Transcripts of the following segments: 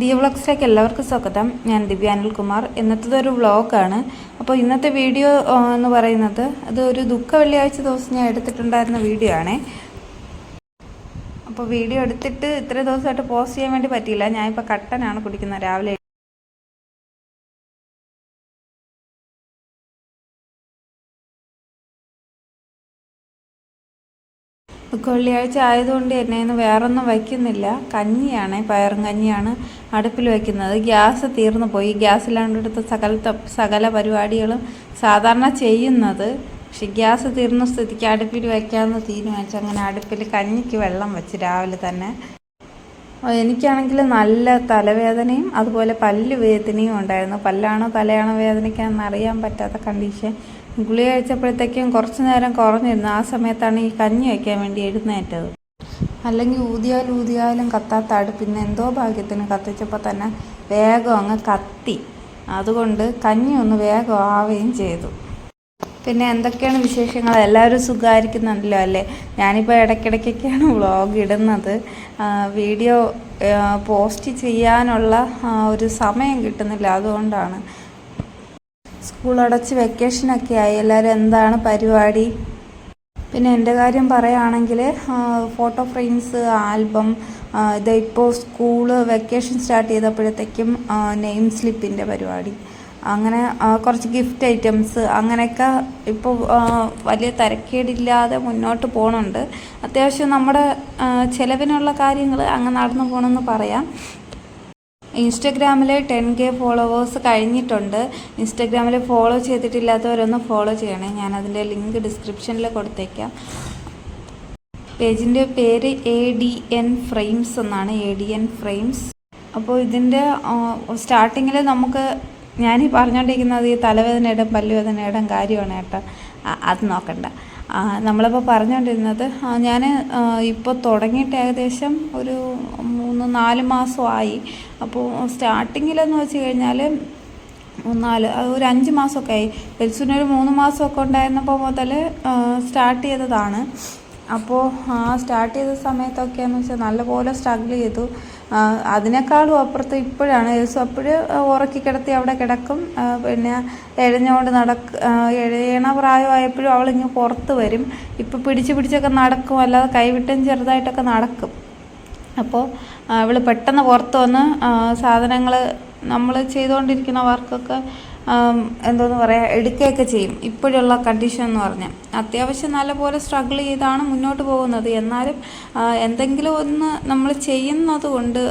D വ്ളോഗ്സിലേക്ക് എല്ലാവർക്കും സ്വാഗതം. ഞാൻ ദിവ്യ അനിൽകുമാർ. ഇന്നത്തേതൊരു വ്ളോഗാണ്. അപ്പോൾ ഇന്നത്തെ വീഡിയോ എന്ന് പറയുന്നത് അത് ഒരു ദുഃഖ വെള്ളിയാഴ്ച ദിവസം ഞാൻ എടുത്തിട്ടുണ്ടായിരുന്ന വീഡിയോ ആണേ. അപ്പോൾ വീഡിയോ എടുത്തിട്ട് ഇത്ര ദിവസമായിട്ട് പോസ്റ്റ് ചെയ്യാൻ വേണ്ടി പറ്റിയില്ല. ഞാനിപ്പോൾ കട്ടനാണ് കുടിക്കുന്നത് രാവിലെ. വെള്ളിയാഴ്ച ആയതുകൊണ്ട് തന്നെ ഇന്ന് വേറൊന്നും വയ്ക്കുന്നില്ല. കഞ്ഞിയാണ്, പയറും കഞ്ഞിയാണ് അടുപ്പിൽ വയ്ക്കുന്നത്. ഗ്യാസ് തീർന്നു പോയി. ഗ്യാസിലാണ്ട് എടുത്ത സകല പരിപാടികളും സാധാരണ ചെയ്യുന്നത്. പക്ഷെ ഗ്യാസ് തീർന്ന സ്ഥിതിക്ക് അടുപ്പിൽ വയ്ക്കാമെന്ന് തീരുമാനിച്ചു. അങ്ങനെ അടുപ്പിൽ കഞ്ഞിക്ക് വെള്ളം വെച്ച് രാവിലെ തന്നെ. എനിക്കാണെങ്കിൽ നല്ല തലവേദനയും അതുപോലെ പല്ല് വേദനയും ഉണ്ടായിരുന്നു. പല്ലാണോ തലയാണോ വേദനിക്കാമെന്ന് അറിയാൻ പറ്റാത്ത കണ്ടീഷൻ. ഗുളിക കഴിച്ചപ്പോഴത്തേക്കും കുറച്ച് നേരം കുറഞ്ഞിരുന്നു. ആ സമയത്താണ് ഈ കഞ്ഞി വയ്ക്കാൻ വേണ്ടി എഴുന്നേറ്റത്. അല്ലെങ്കിൽ ഊതിയാലും കത്താത്ത അടുപ്പിന്ന് എന്തോ ഭാഗ്യത്തിന് കത്തിച്ചപ്പോൾ തന്നെ വേഗം അങ്ങ് കത്തി. അതുകൊണ്ട് കഞ്ഞി ഒന്ന് വേഗം ആവുകയും ചെയ്തു. പിന്നെ എന്തൊക്കെയാണ് വിശേഷങ്ങൾ? എല്ലാവരും സുഖമായിരിക്കുന്നുണ്ടല്ലോ അല്ലേ? ഞാനിപ്പോൾ ഇടയ്ക്കിടയ്ക്കൊക്കെയാണ് വ്ളോഗ് ഇടുന്നത്. വീഡിയോ പോസ്റ്റ് ചെയ്യാനുള്ള ഒരു സമയം കിട്ടുന്നില്ല. അതുകൊണ്ടാണ്. സ്കൂൾ അടച്ച് വെക്കേഷനൊക്കെ ആയി. എല്ലാവരും എന്താണ് പരിപാടി? പിന്നെ എൻ്റെ കാര്യം പറയുകയാണെങ്കിൽ ഫോട്ടോ ഫ്രെയിംസ്, ആൽബം, ഇതിപ്പോൾ സ്കൂള് വെക്കേഷൻ സ്റ്റാർട്ട് ചെയ്തപ്പോഴത്തേക്കും നെയിം സ്ലിപ്പിൻ്റെ പരിപാടി, അങ്ങനെ കുറച്ച് ഗിഫ്റ്റ് ഐറ്റംസ്, അങ്ങനെയൊക്കെ ഇപ്പോൾ വലിയ തിരക്കേടില്ലാതെ മുന്നോട്ട് പോകുന്നുണ്ട്. അത്യാവശ്യം നമ്മുടെ ചിലവിനുള്ള കാര്യങ്ങൾ അങ്ങ് നടന്നു പോകണമെന്ന് പറയാം. ഇൻസ്റ്റഗ്രാമിൽ 10K ഫോളോവേഴ്സ് കഴിഞ്ഞിട്ടുണ്ട്. ഇൻസ്റ്റഗ്രാമിൽ ഫോളോ ചെയ്തിട്ടില്ലാത്തവരൊന്ന് ഫോളോ ചെയ്യണേ. ഞാനതിൻ്റെ ലിങ്ക് ഡിസ്ക്രിപ്ഷനിൽ കൊടുത്തേക്കാം. പേജിൻ്റെ പേര് ADN ഫ്രെയിംസ് എന്നാണ്. ADN frames. അപ്പോൾ ഇതിൻ്റെ സ്റ്റാർട്ടിങ്ങിൽ നമുക്ക് ഞാനീ പറഞ്ഞുകൊണ്ടിരിക്കുന്നത് ഈ തലവേദനയുടെ പല്ലുവേദനയുടെ കാര്യമാണ് കേട്ടോ. അത് നോക്കണ്ട. നമ്മളിപ്പോൾ പറഞ്ഞുകൊണ്ടിരുന്നത് ഞാൻ ഇപ്പോൾ തുടങ്ങിയിട്ട് ഏകദേശം ഒരു 3-4 മാസമായി. അപ്പോൾ സ്റ്റാർട്ടിങ്ങിലെന്ന് വെച്ച് കഴിഞ്ഞാൽ ഒരു 5 മാസമൊക്കെ ആയി. എൽസുവിനൊരു 3 മാസമൊക്കെ ഉണ്ടായിരുന്നപ്പോൾ മുതൽ സ്റ്റാർട്ട് ചെയ്തതാണ്. അപ്പോൾ സ്റ്റാർട്ട് ചെയ്ത സമയത്തൊക്കെയെന്ന് വെച്ചാൽ നല്ലപോലെ സ്ട്രഗിൾ ചെയ്തു. അതിനേക്കാളും അപ്പുറത്ത് ഇപ്പോഴാണ്. എൽസു അപ്പോഴും ഉറക്കി കിടത്തി അവിടെ കിടക്കും. പിന്നെ എഴഞ്ഞുകൊണ്ട് എഴയണ പ്രായമായപ്പോഴും അവളിങ്ങ് പുറത്ത് വരും. ഇപ്പോൾ പിടിച്ചൊക്കെ നടക്കും, അല്ലാതെ കൈവിട്ടും ചെറുതായിട്ടൊക്കെ നടക്കും. അപ്പോൾ അവൾ പെട്ടെന്ന് പുറത്ത് വന്ന് സാധനങ്ങൾ നമ്മൾ ചെയ്തുകൊണ്ടിരിക്കുന്ന വർക്കൊക്കെ എന്തോന്ന് പറയുക എടുക്കുകയൊക്കെ ചെയ്യും. ഇപ്പോഴുള്ള കണ്ടീഷൻ എന്ന് പറഞ്ഞാൽ അത്യാവശ്യം നല്ലപോലെ സ്ട്രഗിൾ ചെയ്താണ് മുന്നോട്ട് പോകുന്നത്. എന്നാലും എന്തെങ്കിലും ഒന്ന് നമ്മൾ ചെയ്യുന്നത് കൊണ്ട്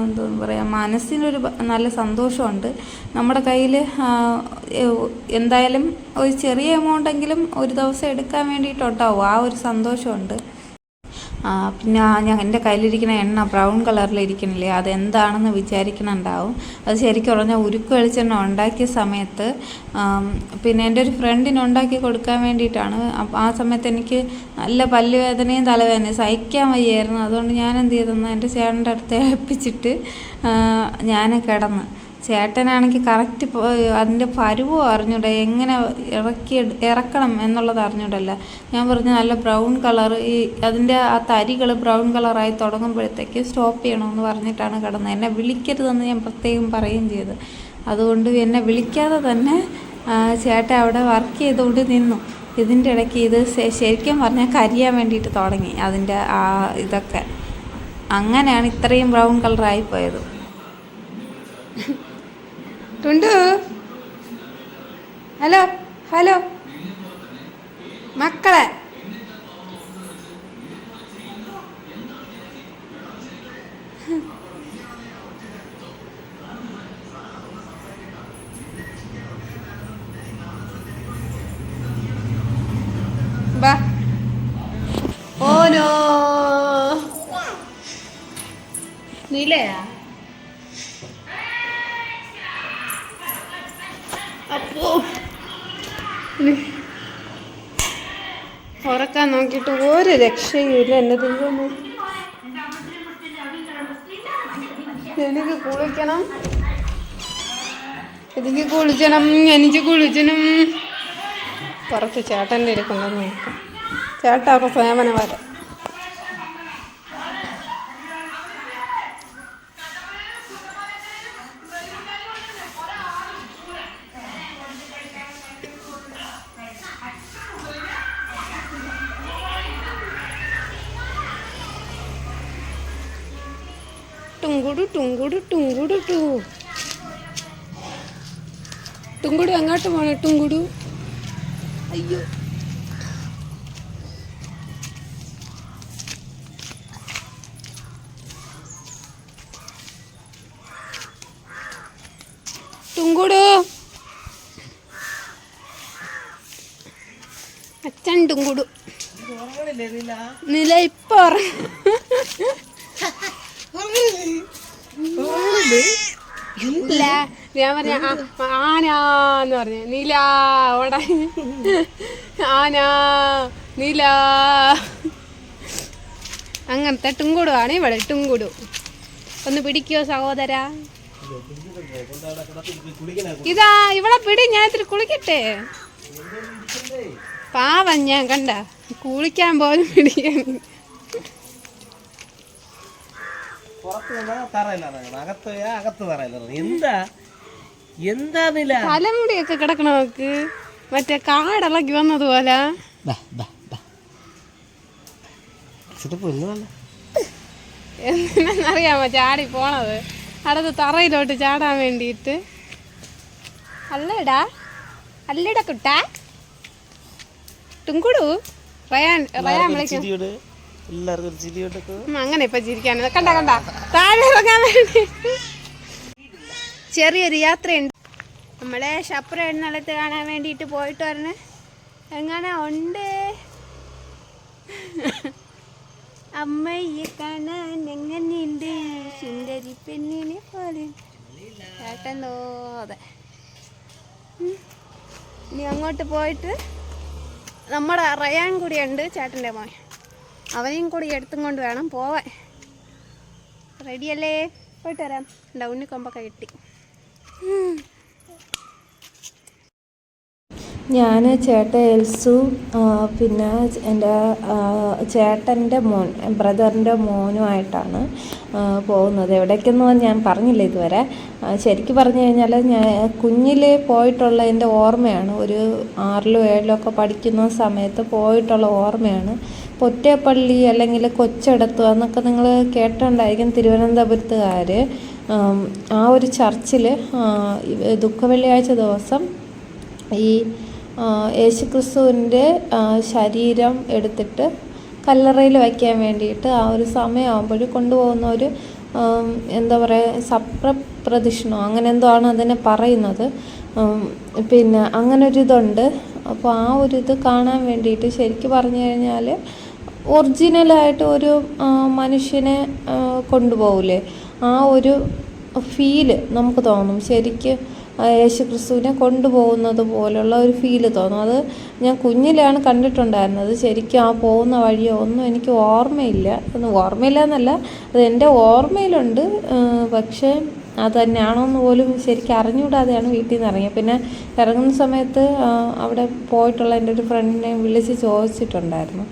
എന്തോന്ന് പറയുക മനസ്സിനൊരു നല്ല സന്തോഷമുണ്ട്. നമ്മുടെ കയ്യിൽ എന്തായാലും ഒരു ചെറിയ എമൗണ്ടെങ്കിലും ഒരു ദിവസം എടുക്കാൻ വേണ്ടിയിട്ടുണ്ടാവും. ആ ഒരു സന്തോഷമുണ്ട്. പിന്നെ എൻ്റെ കയ്യിലിരിക്കുന്ന എണ്ണ ബ്രൗൺ കളറിലിരിക്കണില്ലേ, അതെന്താണെന്ന് വിചാരിക്കുന്നുണ്ടാവും. അത് ശരിക്കും പറഞ്ഞാൽ ഉരുക്ക് വെളിച്ചെണ്ണ ഉണ്ടാക്കിയ സമയത്ത് പിന്നെ എൻ്റെ ഒരു ഫ്രണ്ടിന് ഉണ്ടാക്കി കൊടുക്കാൻ വേണ്ടിയിട്ടാണ്. അപ്പോൾ ആ സമയത്ത് എനിക്ക് നല്ല പല്ലുവേദനയും തലവേദനയും സഹിക്കാൻ വയ്യായിരുന്നു. അതുകൊണ്ട് ഞാൻ എന്ത് ചെയ്തെന്ന് എൻ്റെ ചേട്ടൻ്റെ അടുത്ത് ഏൽപ്പിച്ചിട്ട് ഞാൻ കിടന്ന്. ചേട്ടനാണെങ്കിൽ കറക്റ്റ് അതിൻ്റെ പരുവം അറിഞ്ഞൂട, എങ്ങനെ ഇറക്കണം എന്നുള്ളത് അറിഞ്ഞൂടല്ല. ഞാൻ പറഞ്ഞു നല്ല ബ്രൗൺ കളർ, ഈ അതിൻ്റെ ആ തരികൾ ബ്രൗൺ കളറായി തുടങ്ങുമ്പോഴത്തേക്ക് സ്റ്റോപ്പ് ചെയ്യണമെന്ന് പറഞ്ഞിട്ടാണ് കിടന്നത്. എന്നെ വിളിക്കരുതെന്ന് ഞാൻ പ്രത്യേകം പറയുകയും ചെയ്തു. അതുകൊണ്ട് എന്നെ വിളിക്കാതെ തന്നെ ചേട്ടൻ അവിടെ വർക്ക് ചെയ്തുകൊണ്ട് നിന്നു. ഇതിൻ്റെ ഇടയ്ക്ക് ഇത് ശരിക്കും പറഞ്ഞാൽ കരിയാൻ വേണ്ടിയിട്ട് തുടങ്ങി അതിൻ്റെ ഇതൊക്കെ. അങ്ങനെയാണ് ഇത്രയും ബ്രൗൺ കളറായിപ്പോയത്. ടുണ്ടു, ഹലോ മക്കളെ, ബാ. ഓനോ നീലയാ? അപ്പോ ഉറക്കാൻ നോക്കിയിട്ട് ഒരു രക്ഷയുമില്ല. എൻ്റെ ദൈവമേ, എനിക്ക് കുളിക്കണം. പുറത്ത് ചേട്ടൻ്റെ ഇരിക്കുന്നുണ്ടെന്ന് നോക്കാം. ചേട്ടാ അപ്പോൾ സേവന വരെ ടുങ്കുടു ടുങ്കുടു ടുങ്കുടു ടു. ടുങ്കുടു അങ്ങോട്ട് പോണേ ടുങ്കുടു. അയ്യോ ടുങ്കുടു. അച്ഛൻ ടുങ്കുടു. നില ഇപ്പൊ ഇല്ല, ഞാൻ പറഞ്ഞ ആനാന്ന് പറഞ്ഞ നീല ഓടാ. ആന നീല അങ്ങനത്തെ ടുങ്കുടുവാണ് ഇവിടെ. ടുങ്കുടു ഒന്ന് പിടിക്കോ സഹോദര. ഇതാ ഇവിടെ പിടി, ഞാൻ ഇത്തിരി കുളിക്കട്ടെ. പാവം ഞാൻ കണ്ട കുളിക്കാൻ പോലും പിടിക്കാൻ. തലമുടിയൊക്കെ കിടക്കണ നോക്ക്, മറ്റേ കാടിളക്കി വന്നതുപോലെ. എന്തിനാന്നറിയാമോ ചാടി പോണത്? അടുത്ത് തറയിലോട്ട് ചാടാൻ വേണ്ടിയിട്ട്. അല്ലടാ അല്ലടാ കുട്ടാ ടുങ്കുടു. റയാൻ വിളിക്കും. അങ്ങനെ ഇപ്പൊ ചിരിക്കാൻ കണ്ട കണ്ട താഴെ ഇറങ്ങാൻ വേണ്ടി ചെറിയൊരു യാത്രയുണ്ട്. നമ്മളെ ഷപ്ര എഴുന്നള്ളത്ത് കാണാൻ വേണ്ടിയിട്ട് പോയിട്ട് വരണേ. എങ്ങനെ ഉണ്ട് അമ്മയെ കാണാൻ? എങ്ങനെയുണ്ട് സുന്ദരി പെണ്ണിനെ പോലെ? ചേട്ടൻ അതെ. ഇനി അങ്ങോട്ട് പോയിട്ട് നമ്മുടെ റയാൻ കൂടി ഉണ്ട്, ചേട്ടൻ്റെ മോൻ. അവനെയും കൂടി എടുത്തും കൊണ്ട് വേണം പോവാൻ. റെഡിയല്ലേ? പോയിട്ട് വരാം. എന്താ ഉണ്ണിക്കൊമ്പൊക്കെ കിട്ടി. ഞാൻ ചേട്ടൻ എൽസു, പിന്നെ എൻ്റെ ചേട്ടൻ്റെ മോൻ, ബ്രദറിൻ്റെ മോനുമായിട്ടാണ് പോകുന്നത്. എവിടേക്കെന്ന് ഞാൻ പറഞ്ഞില്ല ഇതുവരെ. ശരിക്കും പറഞ്ഞു കഴിഞ്ഞാൽ ഞാൻ കുഞ്ഞിൽ പോയിട്ടുള്ള എൻ്റെ ഓർമ്മയാണ്. ഒരു 6-ലും 7-ലും ഒക്കെ പഠിക്കുന്ന സമയത്ത് പോയിട്ടുള്ള ഓർമ്മയാണ്. പൊറ്റേപ്പള്ളി അല്ലെങ്കിൽ കൊച്ചെടുത്തു എന്നൊക്കെ നിങ്ങൾ കേട്ടിട്ടുണ്ടായിരിക്കും. തിരുവനന്തപുരത്തുകാർ ആ ഒരു ചർച്ചിൽ ദുഃഖവെള്ളിയാഴ്ച ദിവസം ഈ യേശുക്രിസ്തുവിൻ്റെ ശരീരം എടുത്തിട്ട് കല്ലറയിൽ വയ്ക്കാൻ വേണ്ടിയിട്ട് ആ ഒരു സമയമാകുമ്പോൾ കൊണ്ടുപോകുന്ന ഒരു എന്താ പറയുക, സപ്രപ്രദക്ഷിണോ അങ്ങനെ എന്തോ ആണ് അതിനെ പറയുന്നത്. പിന്നെ അങ്ങനൊരിതുണ്ട്. അപ്പോൾ ആ ഒരു ഇത് കാണാൻ വേണ്ടിയിട്ട് ശരിക്കും പറഞ്ഞു കഴിഞ്ഞാൽ ഒറിജിനലായിട്ട് ഒരു മനുഷ്യനെ കൊണ്ടുപോകില്ലേ, ആ ഒരു ഫീല് നമുക്ക് തോന്നും. ശരിക്കും യേശുക്രിസ്തുവിനെ കൊണ്ടുപോകുന്നത് പോലുള്ള ഒരു ഫീല് തോന്നും. അത് ഞാൻ കുഞ്ഞിലാണ് കണ്ടിട്ടുണ്ടായിരുന്നത്. ശരിക്കും ആ പോകുന്ന വഴിയോ ഒന്നും എനിക്ക് ഓർമ്മയില്ല. ഓർമ്മയില്ല എന്നല്ല, അത് എൻ്റെ ഓർമ്മയിലുണ്ട്. പക്ഷേ അത് തന്നെയാണോ എന്ന് പോലും ശരിക്കും അറിഞ്ഞുകൂടാതെയാണ് വീട്ടിൽ നിന്ന് ഇറങ്ങിയത്. പിന്നെ ഇറങ്ങുന്ന സമയത്ത് അവിടെ പോയിട്ടുള്ള എൻ്റെ ഒരു ഫ്രണ്ടിനെ വിളിച്ച് ചോദിച്ചിട്ടുണ്ടായിരുന്നു.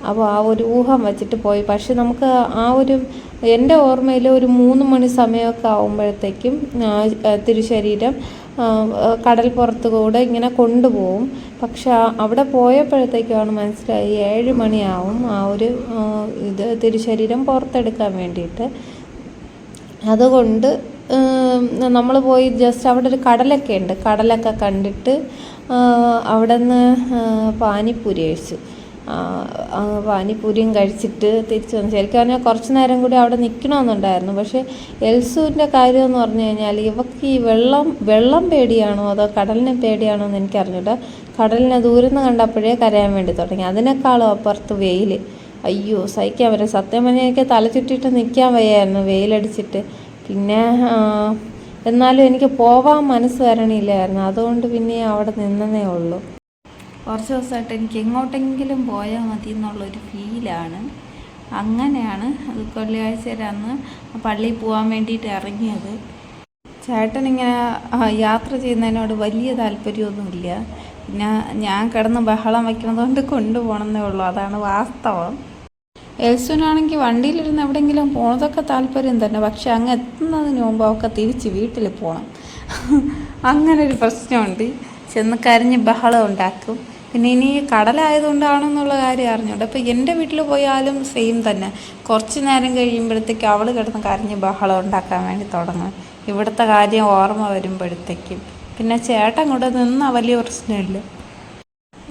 അപ്പോൾ ആ ഒരു ഊഹം വെച്ചിട്ട് പോയി. പക്ഷെ നമുക്ക് ആ ഒരു എൻ്റെ ഓർമ്മയിൽ ഒരു 3 മണി സമയമൊക്കെ ആകുമ്പോഴത്തേക്കും തിരുശരീരം കടൽ പുറത്ത് കൂടെ ഇങ്ങനെ കൊണ്ടുപോകും. പക്ഷെ അവിടെ പോയപ്പോഴത്തേക്കാണ് മനസ്സിലായി 7 മണിയാവും ആ ഒരു ഇത് തിരുശരീരം പുറത്തെടുക്കാൻ വേണ്ടിയിട്ട്. അതുകൊണ്ട് നമ്മൾ പോയി ജസ്റ്റ് അവിടെ ഒരു കടലൊക്കെ ഉണ്ട്. കടലൊക്കെ കണ്ടിട്ട് അവിടെ നിന്ന് പാനിപ്പൂരി കഴിച്ചു. പാനിപ്പൂരിയും കഴിച്ചിട്ട് തിരിച്ചു വന്നു. ശരിക്കും പറഞ്ഞാൽ കുറച്ച് നേരം കൂടി അവിടെ നിൽക്കണമെന്നുണ്ടായിരുന്നു. പക്ഷേ എൽസുവിൻ്റെ കാര്യം എന്ന് പറഞ്ഞു കഴിഞ്ഞാൽ ഇവർക്ക് ഈ വെള്ളം പേടിയാണോ അതോ കടലിനെ പേടിയാണോ എന്ന് എനിക്കറിഞ്ഞിട്ട്, കടലിനെ ദൂരം നിന്ന് കണ്ടപ്പോഴേ കരയാൻ വേണ്ടി തുടങ്ങി. അതിനേക്കാളും അപ്പുറത്ത് വെയിൽ. അയ്യോ സഹിക്കാൻ പറ്റും. സത്യം പറഞ്ഞാൽ എനിക്ക് തല ചുറ്റിയിട്ട് നിൽക്കാൻ വയ്യായിരുന്നു വെയിലടിച്ചിട്ട്. പിന്നെ എന്നാലും എനിക്ക് പോവാൻ മനസ്സ് വരണില്ലായിരുന്നു. അതുകൊണ്ട് പിന്നെ അവിടെ നിന്നേ ഉള്ളൂ. കുറച്ച് ദിവസമായിട്ട് എനിക്ക് എങ്ങോട്ടെങ്കിലും പോയാൽ മതി എന്നുള്ളൊരു ഫീലാണ്. അങ്ങനെയാണ് വെള്ളിയാഴ്ച അന്ന് പള്ളിയിൽ പോകാൻ വേണ്ടിയിട്ട് ഇറങ്ങിയത്. ചേട്ടനിങ്ങനെ യാത്ര ചെയ്യുന്നതിനോട് വലിയ താല്പര്യമൊന്നുമില്ല. പിന്നെ ഞാൻ കിടന്ന് ബഹളം വയ്ക്കുന്നതുകൊണ്ട് കൊണ്ടുപോകണമെന്നേ ഉള്ളൂ. അതാണ് വാസ്തവം. എൽസുവിനാണെങ്കിൽ വണ്ടിയിലിരുന്ന് എവിടെയെങ്കിലും പോണതൊക്കെ താല്പര്യം തന്നെ. പക്ഷെ അങ്ങ് എത്തുന്നതിന് മുമ്പ് അവൾക്ക് തിരിച്ച് വീട്ടിൽ പോകണം. അങ്ങനൊരു പ്രശ്നമുണ്ട്. ചെന്ന് കരഞ്ഞ് ബഹളം ഉണ്ടാക്കും. പിന്നെ ഇനി കടലായതുകൊണ്ടാണെന്നുള്ള കാര്യം അറിഞ്ഞൂടെ. അപ്പോൾ എൻ്റെ വീട്ടിൽ പോയാലും സെയിം തന്നെ. കുറച്ച് നേരം കഴിയുമ്പോഴത്തേക്കും അവൾ കിടന്ന് കരഞ്ഞ് ബഹളം ഉണ്ടാക്കാൻ വേണ്ടി തുടങ്ങും. ഇവിടുത്തെ കാര്യം ഓർമ്മ വരുമ്പോഴത്തേക്കും. പിന്നെ ചേട്ടൻ കൂടെ നിന്നാൽ വലിയ പ്രശ്നമില്ല.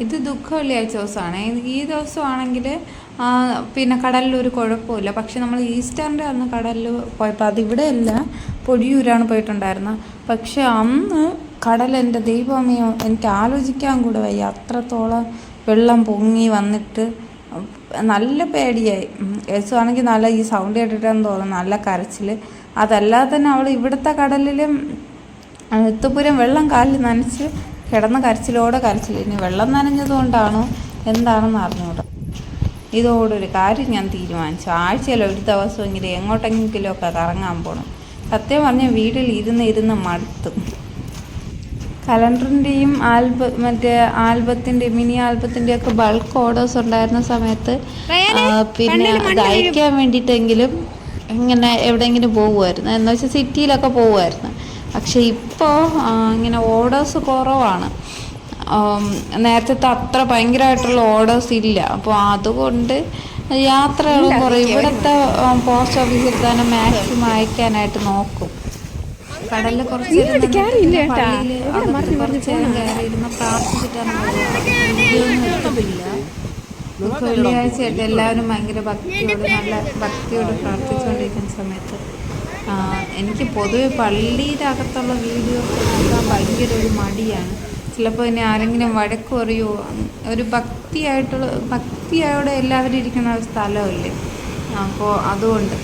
ഇത് ദുഃഖ വെള്ളിയാഴ്ച ദിവസമാണ്. ഈ ദിവസമാണെങ്കിൽ പിന്നെ കടലിലൊരു കുഴപ്പമില്ല. പക്ഷെ നമ്മൾ ഈസ്റ്ററിൻ്റെ അന്ന് കടലിൽ പോയപ്പോൾ, അതിവിടെയല്ല, പൊഴിയൂരാണ് പോയിട്ടുണ്ടായിരുന്നത്. പക്ഷെ അന്ന് കടൽ, എൻ്റെ ദൈവമേ, എനിക്ക് ആലോചിക്കാൻ കൂടെ വയ്യ. അത്രത്തോളം വെള്ളം പൊങ്ങി വന്നിട്ട് നല്ല പേടിയായി. യേശുവാണെങ്കിൽ നല്ല ഈ സൗണ്ട് കേട്ടിട്ടാന്ന് തോന്നുന്നു നല്ല കരച്ചിൽ. അതല്ലാതെ തന്നെ അവൾ ഇവിടുത്തെ കടലിലും എത്തുപുരം വെള്ളം കാലിൽ നനച്ച് കിടന്ന് കരച്ചിലോടെ കരച്ചിൽ. ഇനി വെള്ളം നനഞ്ഞതുകൊണ്ടാണോ എന്താണെന്ന് അറിഞ്ഞൂടാ. ഇതോടൊരു കാര്യം ഞാൻ തീരുമാനിച്ചു. ആഴ്ചയിൽ ഒരു ദിവസമെങ്കിലും എങ്ങോട്ടെങ്കിലുമൊക്കെ കറങ്ങാൻ പോകണം. സത്യം പറഞ്ഞാൽ വീട്ടിൽ ഇരുന്ന് മടുത്തു. കലണ്ടറിൻ്റെയും മറ്റേ ആൽബത്തിൻ്റെയും മിനി ആൽബത്തിൻ്റെയൊക്കെ ബൾക്ക് ഓർഡേഴ്സ് ഉണ്ടായിരുന്ന സമയത്ത് പിന്നെ അത് അയക്കാൻ വേണ്ടിയിട്ടെങ്കിലും ഇങ്ങനെ എവിടെയെങ്കിലും പോകുമായിരുന്നു. എന്ന് വെച്ചാൽ സിറ്റിയിലൊക്കെ പോകുമായിരുന്നു. പക്ഷെ ഇപ്പോൾ ഇങ്ങനെ ഓർഡേഴ്സ് കുറവാണ്. നേരത്തെ അത്ര ഭയങ്കരമായിട്ടുള്ള ഓർഡേഴ്സ് ഇല്ല. അപ്പോൾ അതുകൊണ്ട് യാത്രകളും കുറയും. ഇവിടുത്തെ പോസ്റ്റ് ഓഫീസിൽ തന്നെ മാക്സിമം അയക്കാനായിട്ട് നോക്കും. കടലിൽ കുറച്ച് കയറിയിരുന്ന പ്രാർത്ഥിച്ചിട്ടാണ് എടുത്തിട്ടില്ല. വെള്ളിയാഴ്ചയായിട്ട് എല്ലാവരും ഭയങ്കര നല്ല ഭക്തിയോട് പ്രാർത്ഥിച്ചുകൊണ്ടിരിക്കുന്ന സമയത്ത് എനിക്ക് പൊതുവെ പള്ളിയുടെ അകത്തുള്ള വീഡിയോസ് എടുക്കാൻ ഭയങ്കര ഒരു മടിയാണ്. ചിലപ്പോൾ ഇനി ആരെങ്കിലും വഴക്ക് പറയുമോ. ഒരു ഭക്തിയോടെ എല്ലാവരും ഇരിക്കുന്ന ഒരു സ്ഥലമല്ലേ. അപ്പോൾ അതുകൊണ്ട്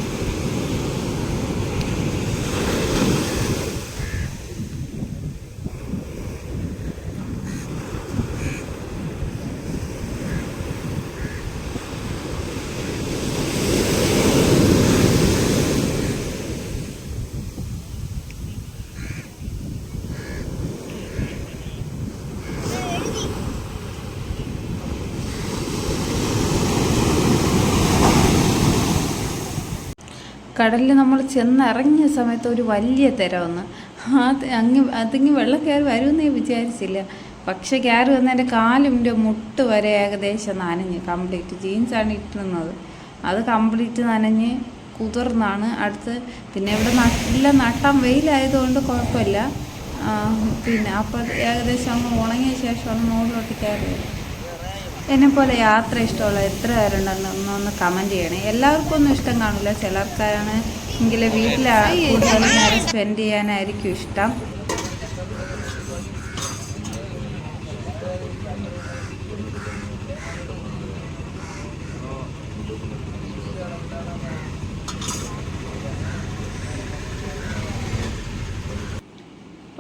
കടലിൽ നമ്മൾ ചെന്നിറങ്ങിയ സമയത്ത് ഒരു വലിയ തിര വന്ന് അതിങ്ങ് വെള്ളം കയറി വരുമെന്നേ വിചാരിച്ചില്ല. പക്ഷെ കയറി വന്ന് എൻ്റെ കാലിൻ്റെ മുട്ട് വരെ ഏകദേശം നനഞ്ഞ് കംപ്ലീറ്റ്. ജീൻസാണ് ഇട്ടിരുന്നത്. അത് കംപ്ലീറ്റ് നനഞ്ഞ് കുതിർന്നാണ് അടുത്ത്. പിന്നെ ഇവിടെ നല്ല നട്ടം വെയിലായതുകൊണ്ട് കുഴപ്പമില്ല. പിന്നെ അപ്പോൾ ഏകദേശം അങ്ങ് ഉണങ്ങിയ ശേഷമാണ് മുകളിലോട്ട് കയറിയത്. എന്നെപ്പോലെ യാത്ര ഇഷ്ടമുള്ള എത്ര പേരുണ്ടെന്ന് ഒന്ന് കമൻറ്റ് ചെയ്യണേ. എല്ലാവർക്കും ഒന്നും ഇഷ്ടം കാണില്ല. ചിലർക്കാണ് എങ്കിൽ വീട്ടിൽ കൂടുതൽ നേരം സ്പെൻഡ് ചെയ്യാനായിരിക്കും ഇഷ്ടം.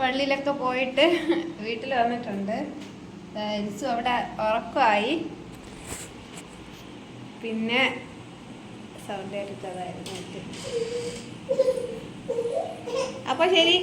പള്ളിയിലൊക്കെ പോയിട്ട് വീട്ടിൽ വന്നിട്ടുണ്ട്. അവിടെ ഉറക്കമായി. പിന്നെ സൗണ്ട് എടുത്തതായിരുന്നു. അപ്പോൾ ശരി.